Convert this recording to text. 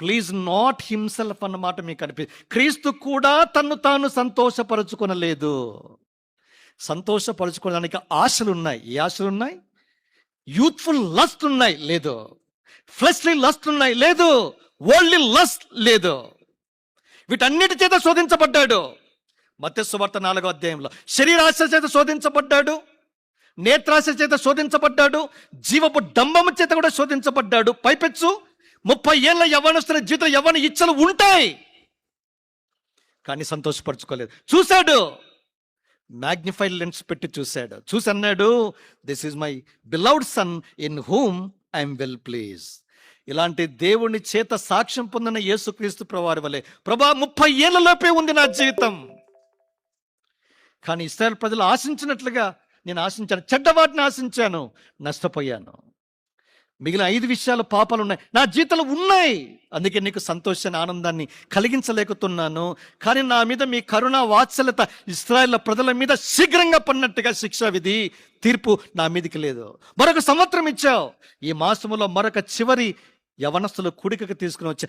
Please not himself అన్నమాట మీకు క్రీస్తు కూడా తన్ను తాను సంతోషపరచుకొనలేదు. సంతోషపరచుకోవడానికి ఆశలు ఉన్నాయి. ఏ ఆశలు ఉన్నాయి? యూత్ఫుల్ లస్ట్ ఉన్నాయి, లేదు. ఫ్లెష్లీ లస్ట్ ఉన్నాయి, లేదు. వరల్డ్లీ లస్ట్ లేదు. వీటన్నిటి చేత శోధించబడ్డాడు. మత్తయి సువార్త 4వ అధ్యాయంలో శరీరాశ చేత శోధించబడ్డాడు, నేత్రాశ చేత శోధించబడ్డాడు, జీవపు డంబము చేత కూడా శోధించబడ్డాడు. పైపెచ్చు 30 ఏళ్ళ యవ్వనస్తున్న జీవితంలో యవ్వన ఇచ్చలు ఉంటాయి, కానీ సంతోషపరచుకోలేదు. చూశాడు, మ్యాగ్నిఫైడ్ లెన్స్ పెట్టి చూశాడు. చూసి అన్నాడు, this is my beloved son in whom I'm well please. ఇలాంటి దేవుని చేత సాక్ష్యం పొందిన యేసుక్రీస్తు ప్రభువారి వలె, ప్రభా 30 ఏళ్లలోపే ఉంది నా జీవితం, కానీ ఇశ్రాయేలు ప్రజలు ఆశించినట్లుగా నేను ఆశించాను, చెడ్డవాటిని ఆశించాను, నష్టపోయాను. మిగిలిన 5 విషయాలు పాపాలు ఉన్నాయి, నా జీవితంలో ఉన్నాయి. అందుకే నీకు సంతోషాన్ని, ఆనందాన్ని కలిగించలేకుతున్నాను. కానీ నా మీద మీ కరుణ వాత్సల్యత ఇశ్రాయేలు ప్రజల మీద శీఘ్రంగా పడినట్టుగా శిక్షా విధి తీర్పు నా మీదకి లేదు. మరొక సంవత్సరం ఇచ్చావు. ఈ మాసములో మరొక చివరి యవనస్తులు కూడికకు తీసుకుని వచ్చి